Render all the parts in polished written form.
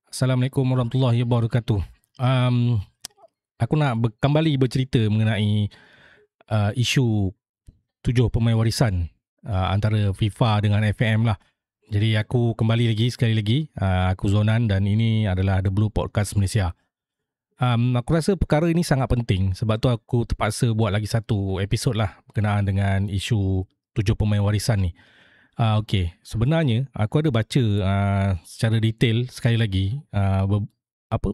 Assalamualaikum warahmatullahi wabarakatuh. Um, aku nak kembali bercerita mengenai isu 7 pemain warisan antara FIFA dengan FAM lah. Jadi aku kembali sekali lagi. Aku Zonan dan ini adalah The Blue Podcast Malaysia. Aku rasa perkara ini sangat penting sebab tu aku terpaksa buat lagi satu episod lah berkenaan dengan isu 7 pemain warisan ni. Okey, sebenarnya aku ada baca secara detail sekali lagi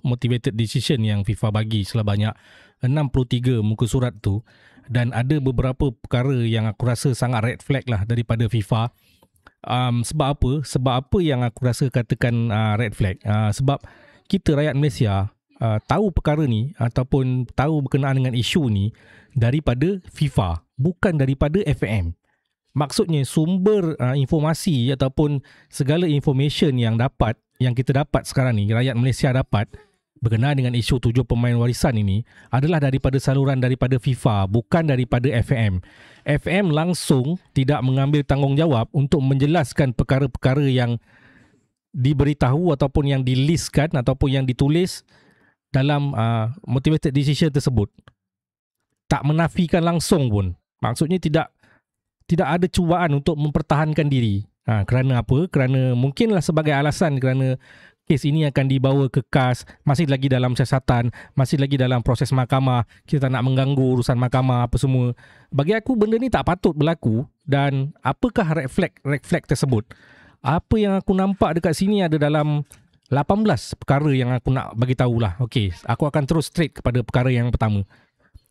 motivated decision yang FIFA bagi sebanyak 63 muka surat tu, dan ada beberapa perkara yang aku rasa sangat red flag lah daripada FIFA. Sebab apa? Sebab apa yang aku rasa katakan red flag? Sebab kita rakyat Malaysia tahu perkara ni ataupun tahu berkenaan dengan isu ni daripada FIFA, bukan daripada FAM. Maksudnya sumber informasi ataupun segala information yang kita dapat sekarang ni, rakyat Malaysia dapat berkenaan dengan isu 7 pemain warisan ini adalah daripada saluran daripada FIFA, bukan daripada FAM. FAM langsung tidak mengambil tanggungjawab untuk menjelaskan perkara-perkara yang diberitahu ataupun yang dilistkan ataupun yang ditulis dalam motivated decision tersebut. Tak menafikan langsung pun. Maksudnya tidak ada cubaan untuk mempertahankan diri. Kerana apa? Kerana mungkinlah sebagai alasan kerana kes ini akan dibawa ke KAS, masih lagi dalam siasatan, masih lagi dalam proses mahkamah, kita tak nak mengganggu urusan mahkamah apa semua. Bagi aku benda ni tak patut berlaku. Dan apakah red flag tersebut? Apa yang aku nampak dekat sini ada dalam 18 perkara yang aku nak bagi tahulah. Okey, aku akan terus straight kepada perkara yang pertama.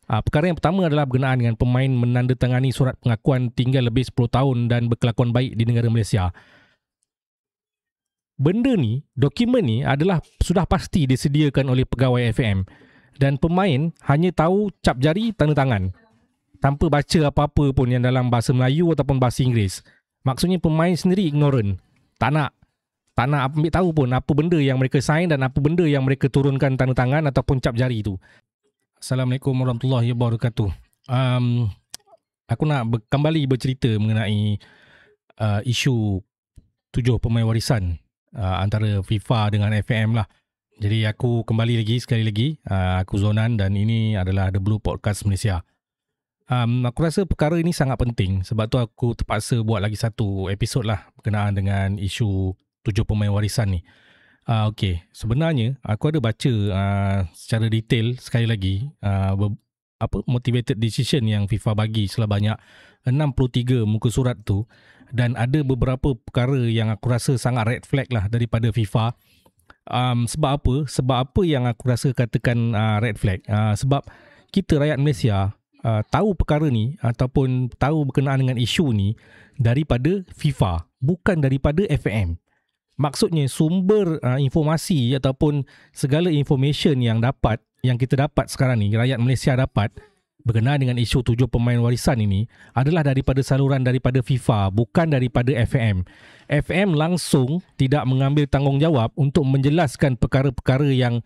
Perkara yang pertama adalah berkenaan dengan pemain menandatangani surat pengakuan tinggal lebih 10 tahun dan berkelakuan baik di negara Malaysia. Benda ni, dokumen ni adalah sudah pasti disediakan oleh pegawai FAM dan pemain hanya tahu cap jari tanda tangan tanpa baca apa-apa pun yang dalam bahasa Melayu ataupun bahasa Inggeris. Maksudnya pemain sendiri ignorant. Tak nak ambil tahu pun apa benda yang mereka sign dan apa benda yang mereka turunkan tanda tangan ataupun cap jari tu. Assalamualaikum warahmatullahi wabarakatuh. Aku nak kembali bercerita mengenai isu 7 pemain warisan antara FIFA dengan FAM lah. Jadi aku kembali sekali lagi. Aku Zonan dan ini adalah The Blue Podcast Malaysia. Aku rasa perkara ini sangat penting sebab tu aku terpaksa buat lagi satu episod lah berkenaan dengan isu 7 pemain warisan ni. Okey, sebenarnya aku ada baca secara detail sekali lagi motivated decision yang FIFA bagi sebanyak 63 muka surat tu, dan ada beberapa perkara yang aku rasa sangat red flag lah daripada FIFA. Sebab apa? Sebab apa yang aku rasa katakan red flag? Sebab kita rakyat Malaysia tahu perkara ni ataupun tahu berkenaan dengan isu ni daripada FIFA, bukan daripada FAM. Maksudnya sumber informasi ataupun segala information yang kita dapat sekarang ni, rakyat Malaysia dapat berkenaan dengan isu 7 pemain warisan ini adalah daripada saluran daripada FIFA, bukan daripada FAM. FAM langsung tidak mengambil tanggungjawab untuk menjelaskan perkara-perkara yang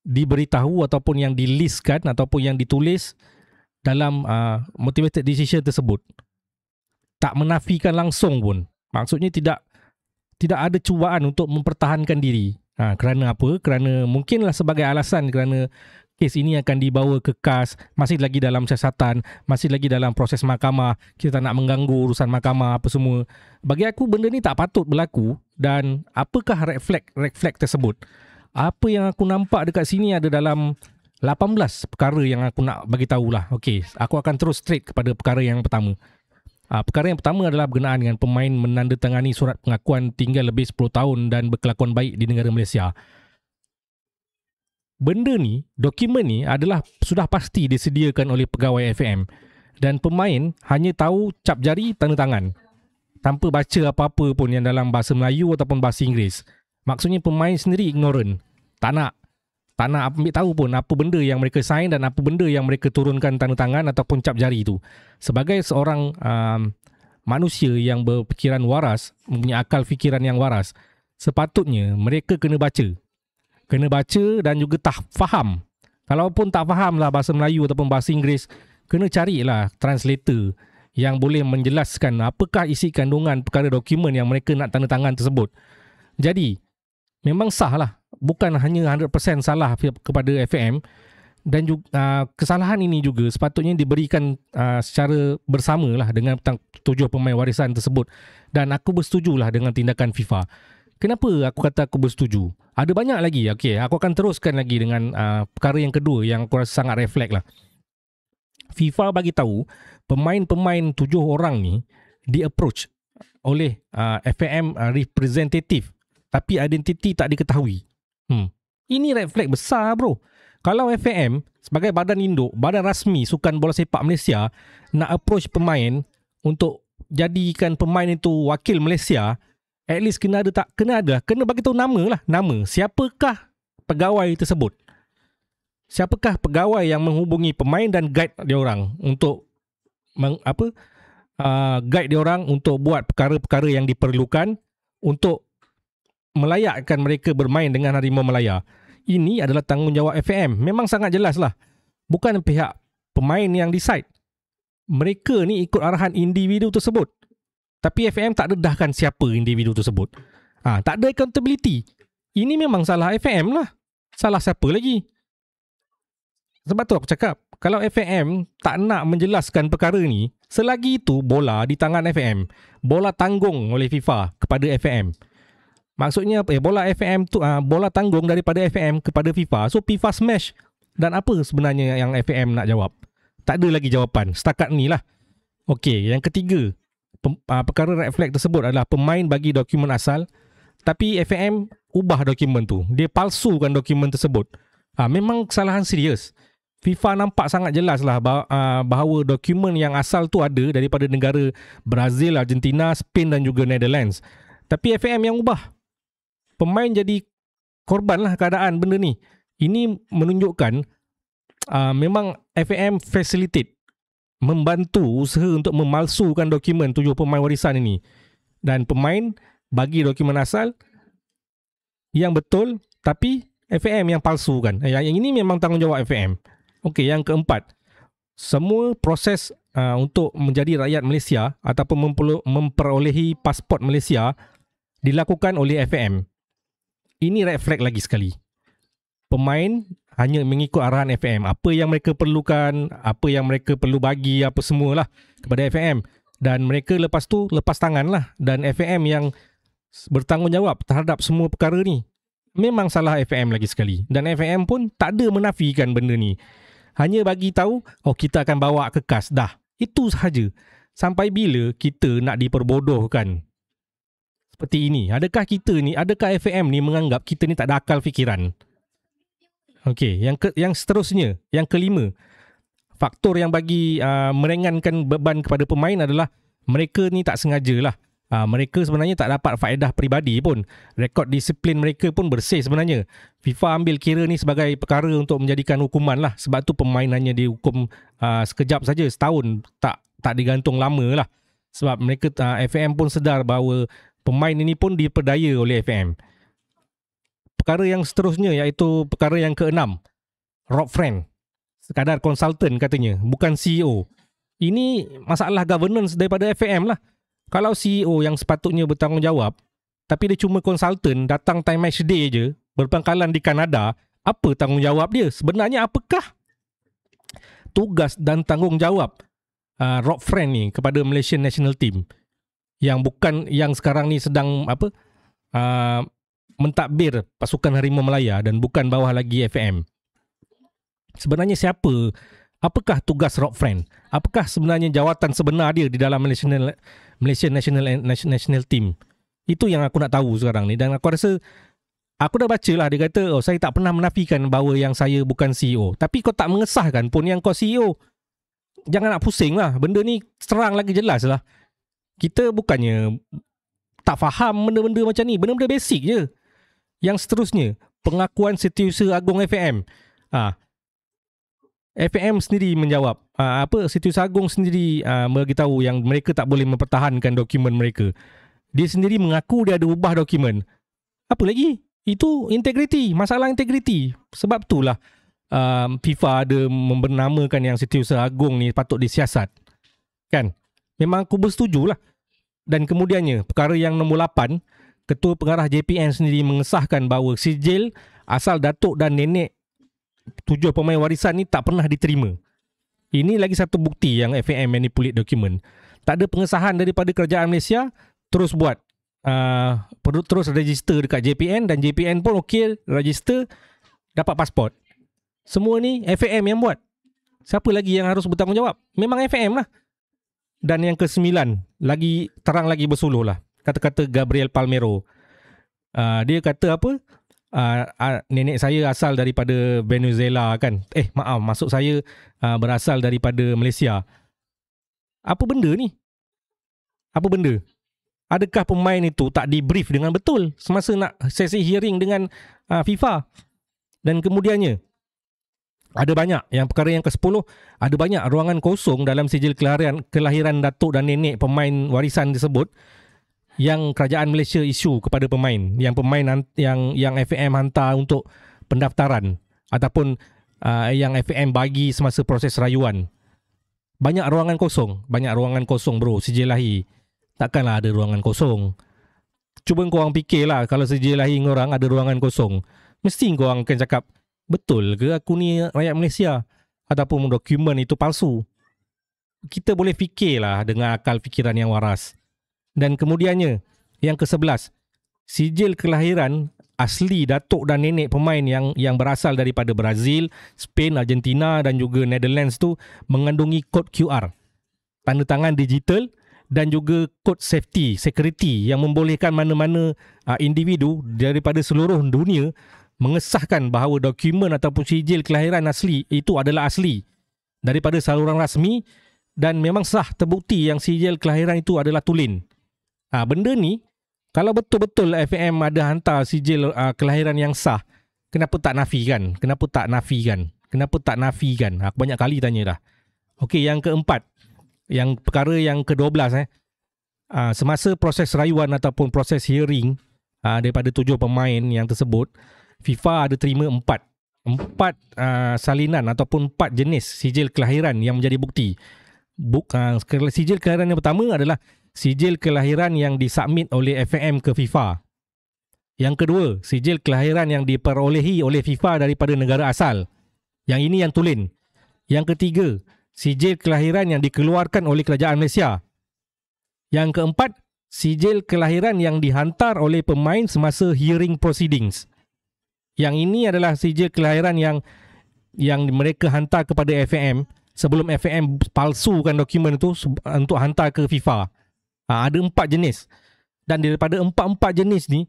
diberitahu ataupun yang dilistkan ataupun yang ditulis dalam motivated decision tersebut. Tak menafikan langsung pun. Maksudnya tidak ada cubaan untuk mempertahankan diri. Kerana apa? Kerana mungkinlah sebagai alasan kerana kes ini akan dibawa ke KAS, masih lagi dalam siasatan, masih lagi dalam proses mahkamah, kita tak nak mengganggu urusan mahkamah apa semua. Bagi aku benda ni tak patut berlaku. Dan apakah red flag tersebut? Apa yang aku nampak dekat sini ada dalam 18 perkara yang aku nak bagi tahulah. Okey, aku akan terus straight kepada perkara yang pertama. Perkara yang pertama adalah berkenaan dengan pemain menandatangani surat pengakuan tinggal lebih 10 tahun dan berkelakuan baik di negara Malaysia. Benda ni, dokumen ni adalah sudah pasti disediakan oleh pegawai FAM dan pemain hanya tahu cap jari tanda tangan tanpa baca apa-apa pun yang dalam bahasa Melayu ataupun bahasa Inggeris. Maksudnya pemain sendiri ignorant. Tak nak ambil tahu pun apa benda yang mereka sign dan apa benda yang mereka turunkan tanda tangan ataupun cap jari tu. Sebagai seorang manusia yang berfikiran waras, mempunyai akal fikiran yang waras, sepatutnya mereka kena baca dan juga faham. Kalaupun tak faham lah bahasa Melayu ataupun bahasa Inggeris, kena carilah translator yang boleh menjelaskan apakah isi kandungan perkara dokumen yang mereka nak tanda tangan tersebut. Jadi memang sah lah bukan hanya 100% salah kepada FAM, dan juga kesalahan ini juga sepatutnya diberikan secara bersama lah dengan 7 pemain warisan tersebut. Dan aku bersetujulah dengan tindakan FIFA. Kenapa aku kata aku bersetuju? Ada banyak lagi. Okey, aku akan teruskan lagi dengan perkara yang kedua yang aku rasa sangat reflect lah. FIFA bagi tahu pemain-pemain 7 orang ni di-approach oleh FAM representative, tapi identiti tak diketahui. Ini red flag besar bro. Kalau FAM sebagai badan induk, badan rasmi Sukan Bola Sepak Malaysia nak approach pemain untuk jadikan pemain itu wakil Malaysia, at least kena bagi tahu nama lah. Nama siapakah pegawai tersebut, siapakah pegawai yang menghubungi pemain dan guide dia orang untuk guide dia orang untuk buat perkara-perkara yang diperlukan untuk melayakkan mereka bermain dengan Harimau Malaya. Ini adalah tanggungjawab FAM. Memang sangat jelas lah. Bukan pihak pemain yang decide. Mereka ni ikut arahan individu tersebut. Tapi FAM tak dedahkan siapa individu tersebut. Tak ada accountability. Ini memang salah FAM lah. Salah siapa lagi? Sebab tu aku cakap, kalau FAM tak nak menjelaskan perkara ni, selagi itu bola di tangan FAM. Bola tanggung oleh FIFA kepada FAM. Maksudnya bola FAM tu bola tanggung daripada FAM kepada FIFA. So FIFA smash. Dan apa sebenarnya yang FAM nak jawab? Tak ada lagi jawapan. Setakat ni lah. Okey, yang ketiga, perkara red flag tersebut adalah pemain bagi dokumen asal, tapi FAM ubah dokumen tu. Dia palsukan dokumen tersebut. Memang kesalahan serius. FIFA nampak sangat jelas lah bahawa dokumen yang asal tu ada daripada negara Brazil, Argentina, Spain dan juga Netherlands. Tapi FAM yang ubah. Pemain jadi korban lah keadaan benda ni. Ini menunjukkan memang FAM facilitate, membantu usaha untuk memalsukan dokumen 7 pemain warisan ini. Dan pemain bagi dokumen asal yang betul, tapi FAM yang palsukan. Yang ini memang tanggungjawab FAM. Okey, yang keempat, semua proses untuk menjadi rakyat Malaysia ataupun memperolehi pasport Malaysia dilakukan oleh FAM. Ini red flag lagi sekali. Pemain hanya mengikut arahan FAM. Apa yang mereka perlukan, apa yang mereka perlu bagi, apa semualah kepada FAM. Dan mereka lepas tu lepas tangan lah. Dan FAM yang bertanggungjawab terhadap semua perkara ni. Memang salah FAM lagi sekali. Dan FAM pun tak ada menafikan benda ni. Hanya bagi tahu, kita akan bawa ke KAS. Dah, itu sahaja. Sampai bila kita nak diperbodohkan seperti ini? Adakah FAM ni menganggap kita ni tak ada akal fikiran? Okey, yang seterusnya, yang kelima, faktor yang bagi meringankan beban kepada pemain adalah mereka ni tak sengajalah. Mereka sebenarnya tak dapat faedah peribadi pun. Rekod disiplin mereka pun bersih sebenarnya. FIFA ambil kira ni sebagai perkara untuk menjadikan hukuman lah. Sebab tu pemain hanya dihukum sekejap saja, setahun. Tak digantung lama lah. Sebab mereka FAM pun sedar bahawa pemain ini pun diperdaya oleh FAM. Perkara yang seterusnya iaitu perkara yang keenam. Rob Friend. Sekadar konsultan katanya, bukan CEO. Ini masalah governance daripada FAM lah. Kalau CEO yang sepatutnya bertanggungjawab, tapi dia cuma konsultan, datang time match day je, berpangkalan di Kanada, apa tanggungjawab dia? Sebenarnya apakah tugas dan tanggungjawab Rob Friend ni kepada Malaysian National Team? Yang sekarang ni sedang mentadbir pasukan Harimau Malaya dan bukan bawah lagi FAM. Sebenarnya siapa? Apakah tugas Rob Friend? Apakah sebenarnya jawatan sebenar dia di dalam Malaysian National Team? Itu yang aku nak tahu sekarang ni. Dan aku rasa, aku dah baca lah, dia kata, saya tak pernah menafikan bahawa yang saya bukan CEO. Tapi kau tak mengesahkan pun yang kau CEO. Jangan nak pusing lah. Benda ni terang lagi jelas lah. Kita bukannya tak faham benda-benda macam ni. Benda-benda basic je. Yang seterusnya, pengakuan Setiausaha Agung FAM. FAM sendiri menjawab. Setiausaha Agung sendiri beritahu yang mereka tak boleh mempertahankan dokumen mereka. Dia sendiri mengaku dia ada ubah dokumen. Apa lagi? Itu integriti, masalah integriti. Sebab itulah FIFA ada membernamakan yang Setiausaha Agung ni patut disiasat. Kan? Memang aku bersetujulah. Dan kemudiannya, perkara yang nombor 8, Ketua Pengarah JPN sendiri mengesahkan bahawa sijil asal datuk dan nenek 7 pemain warisan ni tak pernah diterima. Ini lagi satu bukti yang FAM manipulate dokumen. Tak ada pengesahan daripada kerajaan Malaysia, terus buat terus register dekat JPN, dan JPN pun okey register, dapat pasport. Semua ni FAM yang buat. Siapa lagi yang harus bertanggungjawab? Memang FAM lah. Dan yang ke-9, lagi terang lagi bersuluh lah, kata-kata Gabriel Palmero. Dia kata apa? Nenek saya asal daripada Venezuela kan. Maksud saya berasal daripada Malaysia. Apa benda ni? Apa benda? Adakah pemain itu tak di-brief dengan betul semasa nak sesi hearing dengan FIFA? Dan kemudiannya, ada banyak, yang perkara yang ke-10, ada banyak ruangan kosong dalam sijil kelahiran datuk dan nenek pemain warisan tersebut yang kerajaan Malaysia isu kepada pemain, yang yang FAM hantar untuk pendaftaran ataupun yang FAM bagi semasa proses rayuan. Banyak ruangan kosong bro, sijil lahir. Takkanlah ada ruangan kosong. Cuba korang fikirlah, kalau sijil lahir korang ada ruangan kosong, mesti korang akan cakap, betul ke aku ni rakyat Malaysia? Ataupun dokumen itu palsu? Kita boleh fikirlah dengan akal fikiran yang waras. Dan kemudiannya, yang ke-11, sijil kelahiran asli datuk dan nenek pemain yang berasal daripada Brazil, Spain, Argentina dan juga Netherlands tu mengandungi kod QR, tanda tangan digital dan juga kod security yang membolehkan mana-mana individu daripada seluruh dunia mengesahkan bahawa dokumen ataupun sijil kelahiran asli itu adalah asli daripada saluran rasmi dan memang sah, terbukti yang sijil kelahiran itu adalah tulen. Benda ni, kalau betul-betul FAM ada hantar sijil kelahiran yang sah, kenapa tak nafikan? Aku banyak kali tanya dah. Okey, yang keempat, yang perkara yang ke-12, semasa proses rayuan ataupun proses hearing daripada 7 pemain yang tersebut, FIFA ada terima 4 salinan ataupun 4 jenis sijil kelahiran yang menjadi bukti. Sijil kelahiran yang pertama adalah sijil kelahiran yang disubmit oleh FAM ke FIFA. Yang kedua, sijil kelahiran yang diperolehi oleh FIFA daripada negara asal. Yang ini yang tulen. Yang ketiga, sijil kelahiran yang dikeluarkan oleh kerajaan Malaysia. Yang keempat, sijil kelahiran yang dihantar oleh pemain semasa hearing proceedings. Yang ini adalah sijil kelahiran yang mereka hantar kepada FAM sebelum FAM palsukan dokumen itu untuk hantar ke FIFA. Ada 4 jenis. Dan daripada 4 jenis ni,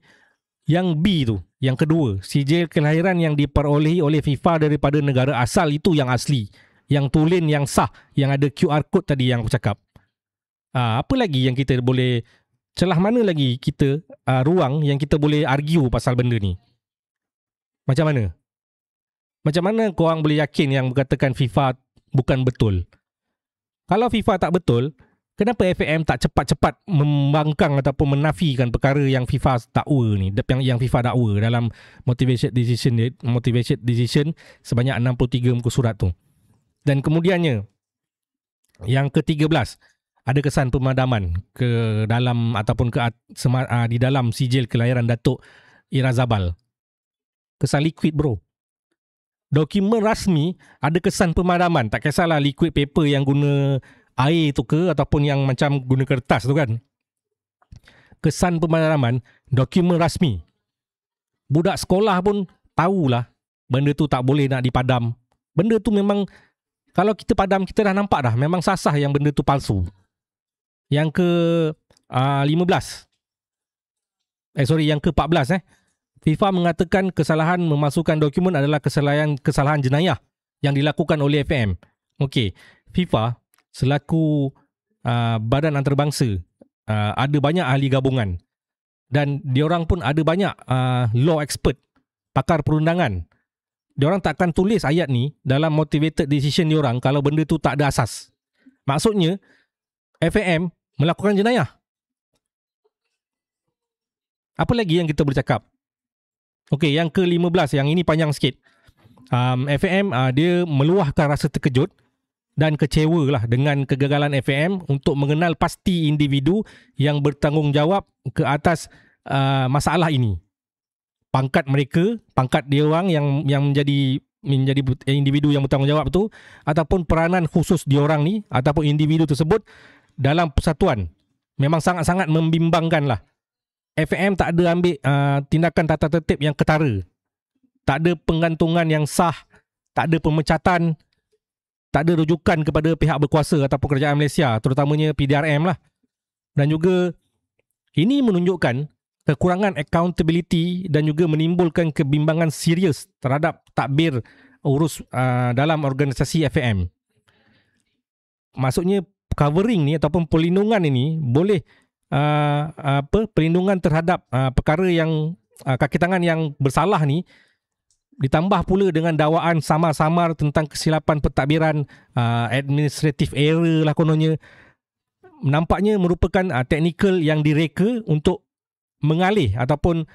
yang B tu, yang kedua, sijil kelahiran yang diperolehi oleh FIFA daripada negara asal itu yang asli, yang tulen, yang sah, yang ada QR code tadi yang aku cakap. Apa lagi yang kita boleh, celah mana lagi kita ruang yang kita boleh argue pasal benda ni? Macam mana? Macam mana korang boleh yakin yang berkatakan FIFA bukan betul? Kalau FIFA tak betul, kenapa FAM tak cepat-cepat membangkang ataupun menafikan perkara yang FIFA dakwa ni, yang FIFA dakwa dalam motivation decision sebanyak 63 muka surat tu. Dan kemudiannya, yang ke-13, ada kesan pemadaman ke dalam ataupun di dalam sijil kelahiran Datuk Irazabal. Kesan liquid bro. Dokumen rasmi ada kesan pemadaman. Tak kisahlah liquid paper yang guna air tu ke ataupun yang macam guna kertas tu kan. Kesan pemadaman, dokumen rasmi. Budak sekolah pun tahulah benda tu tak boleh nak dipadam. Benda tu memang, kalau kita padam, kita dah nampak dah memang sasah yang benda tu palsu. Yang ke-15. Yang ke-14 FIFA mengatakan kesalahan memasukkan dokumen adalah kesalahan jenayah yang dilakukan oleh FAM. Okey, FIFA selaku badan antarabangsa ada banyak ahli gabungan dan diorang pun ada banyak law expert, pakar perundangan. Diorang takkan tulis ayat ni dalam motivated decision diorang kalau benda tu tak ada asas. Maksudnya FAM melakukan jenayah. Apa lagi yang kita boleh cakap? Okey, yang ke-15, yang ini panjang sikit. FAM dia meluahkan rasa terkejut dan kecewa lah dengan kegagalan FAM untuk mengenal pasti individu yang bertanggungjawab ke atas masalah ini. pangkat mereka, pangkat dia orang yang menjadi individu yang bertanggungjawab tu, ataupun peranan khusus diorang ni ataupun individu tersebut dalam persatuan. Memang sangat-sangat membimbangkan lah. FAM tak ada ambil tindakan tata tertib yang ketara. Tak ada penggantungan yang sah, tak ada pemecatan, tak ada rujukan kepada pihak berkuasa ataupun kerajaan Malaysia, terutamanya PDRM lah. Dan juga ini menunjukkan kekurangan accountability dan juga menimbulkan kebimbangan serius terhadap tadbir urus dalam organisasi FAM. Maksudnya covering ni ataupun perlindungan ini boleh perlindungan terhadap perkara yang kaki tangan yang bersalah ni, ditambah pula dengan dakwaan samar-samar tentang kesilapan pentadbiran, administrative error lah kononnya, nampaknya merupakan teknikal yang direka untuk mengalih ataupun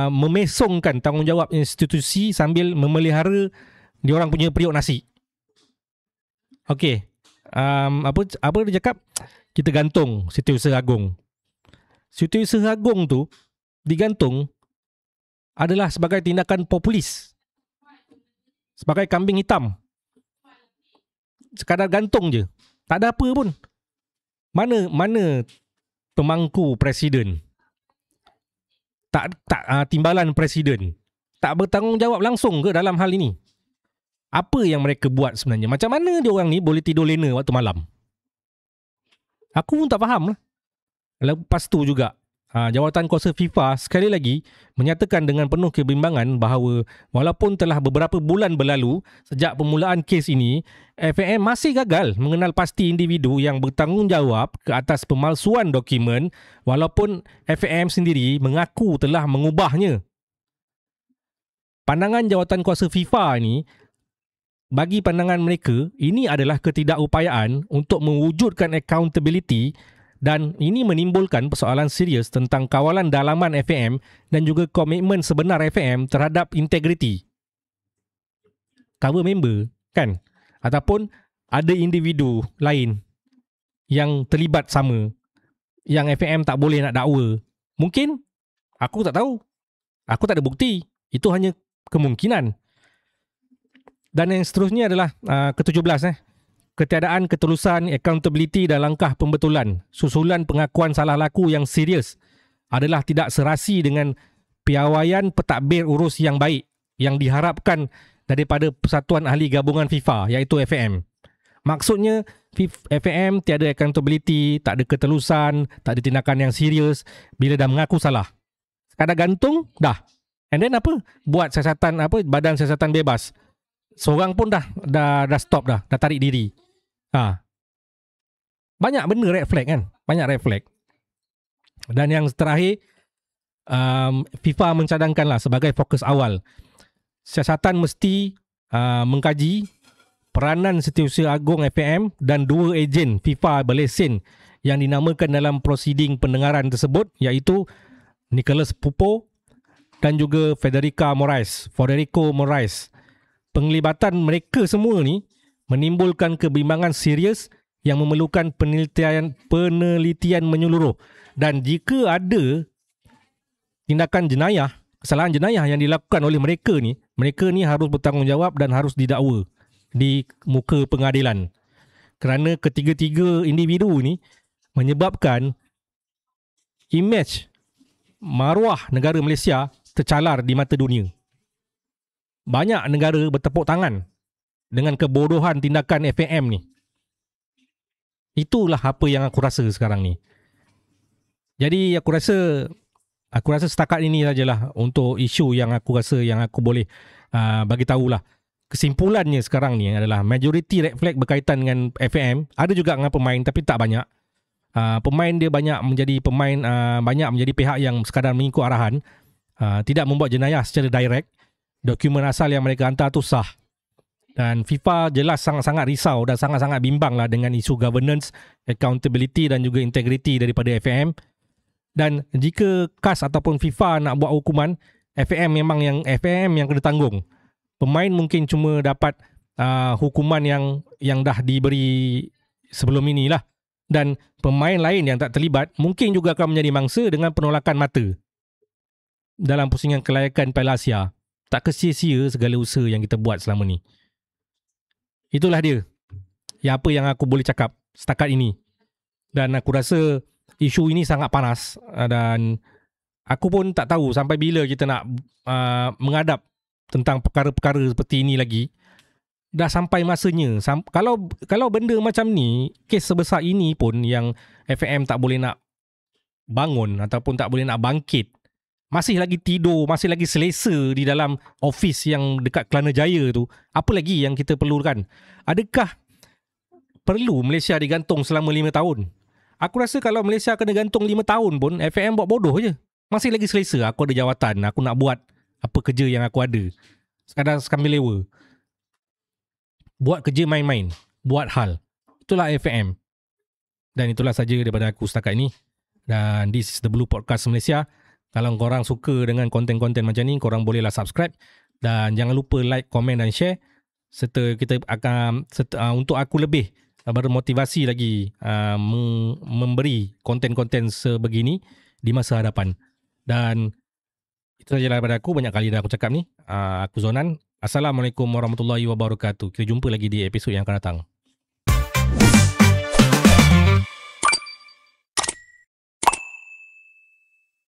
memesongkan tanggungjawab institusi sambil memelihara diorang punya periuk nasi. Okey. Apa dia cakap? Kita gantung Setiausaha Agung. Setiausaha Agung tu digantung adalah sebagai tindakan populis. Sebagai kambing hitam. Sekadar gantung je. Tak ada apa pun. Mana pemangku presiden? Tak timbalan presiden. Tak bertanggungjawab langsung ke dalam hal ini? Apa yang mereka buat sebenarnya? Macam mana dia orang ni boleh tidur lena waktu malam? Aku pun tak faham lah. Lepas tu juga, Jawatan Kuasa FIFA sekali lagi menyatakan dengan penuh kebimbangan bahawa walaupun telah beberapa bulan berlalu sejak permulaan kes ini, FAM masih gagal mengenal pasti individu yang bertanggungjawab ke atas pemalsuan dokumen walaupun FAM sendiri mengaku telah mengubahnya. Pandangan Jawatan Kuasa FIFA ini, bagi pandangan mereka, ini adalah ketidakupayaan untuk mewujudkan accountability dan ini menimbulkan persoalan serius tentang kawalan dalaman FAM dan juga komitmen sebenar FAM terhadap integriti. Cover member, kan? Ataupun ada individu lain yang terlibat sama, yang FAM tak boleh nak dakwa. Mungkin, aku tak tahu. Aku tak ada bukti. Itu hanya kemungkinan. Dan yang seterusnya adalah ke-17. Ketiadaan ketulusan, accountability dan langkah pembetulan susulan pengakuan salah laku yang serius adalah tidak serasi dengan piawaian pentadbir urus yang baik yang diharapkan daripada Persatuan Ahli Gabungan FIFA, iaitu FAM. Maksudnya FAM tiada accountability, tak ada ketelusan, tak ada tindakan yang serius bila dah mengaku salah. Sekadar gantung, dah. And then apa? Buat siasatan, badan siasatan bebas. Seorang pun dah stop dah tarik diri. Banyak benda red flag kan? Banyak red flag. Dan yang terakhir, FIFA mencadangkanlah sebagai fokus awal. Siasatan mesti mengkaji peranan Setiausaha Agung FAM dan 2 ejen FIFA berlesen yang dinamakan dalam prosiding pendengaran tersebut, iaitu Nicholas Pupo dan juga Federico Moraes. Penglibatan mereka semua ni menimbulkan kebimbangan serius yang memerlukan penelitian menyeluruh. Dan jika ada tindakan jenayah, kesalahan jenayah yang dilakukan oleh mereka ni harus bertanggungjawab dan harus didakwa di muka pengadilan. Kerana ketiga-tiga individu ni menyebabkan imej maruah negara Malaysia tercalar di mata dunia. Banyak negara bertepuk tangan dengan kebodohan tindakan FAM ni. Itulah apa yang aku rasa sekarang ni. Jadi aku rasa setakat ini sajalah untuk isu yang aku rasa yang aku boleh bagi tahulah. Kesimpulannya sekarang ni adalah majoriti red flag berkaitan dengan FAM. Ada juga dengan pemain tapi tak banyak. Pemain dia banyak menjadi pihak yang sekadar mengikut arahan, tidak membuat jenayah secara direct. Dokumen asal yang mereka hantar tu sah. Dan FIFA jelas sangat-sangat risau dan sangat-sangat bimbang lah dengan isu governance, accountability dan juga integriti daripada FAM. Dan jika CAS ataupun FIFA nak buat hukuman, FAM yang kena tanggung. Pemain mungkin cuma dapat hukuman yang dah diberi sebelum inilah. Dan pemain lain yang tak terlibat mungkin juga akan menjadi mangsa dengan penolakan mata. dalam pusingan kelayakan Piala Asia. Tak kesia-sia segala usaha yang kita buat selama ni. Itulah dia. Apa yang aku boleh cakap setakat ini. Dan aku rasa isu ini sangat panas dan aku pun tak tahu sampai bila kita nak menghadap tentang perkara-perkara seperti ini lagi. Dah sampai masanya. Kalau benda macam ni, kes sebesar ini pun yang FAM tak boleh nak bangun ataupun tak boleh nak bangkit, masih lagi tidur, masih lagi selesa di dalam office yang dekat Kelana Jaya tu, apa lagi yang kita perlukan? Adakah perlu Malaysia digantung selama 5 tahun? Aku rasa kalau Malaysia kena gantung 5 tahun pun, FAM buat bodoh je. Masih lagi selesa. Aku ada jawatan, aku nak buat apa kerja yang aku ada. Sekadar sambil lewa. Buat kerja main-main. Buat hal. Itulah FAM. Dan itulah saja daripada aku setakat ini. Dan this is the Blue Podcast Malaysia. Kalau korang suka dengan konten-konten macam ni, korang bolehlah subscribe. Dan jangan lupa like, komen dan share. Serta kita akan, untuk aku lebih bermotivasi lagi memberi konten-konten sebegini di masa hadapan. Dan itu sahaja daripada aku. Banyak kali dah aku cakap ni. Aku Zonan. Assalamualaikum warahmatullahi wabarakatuh. Kita jumpa lagi di episod yang akan datang.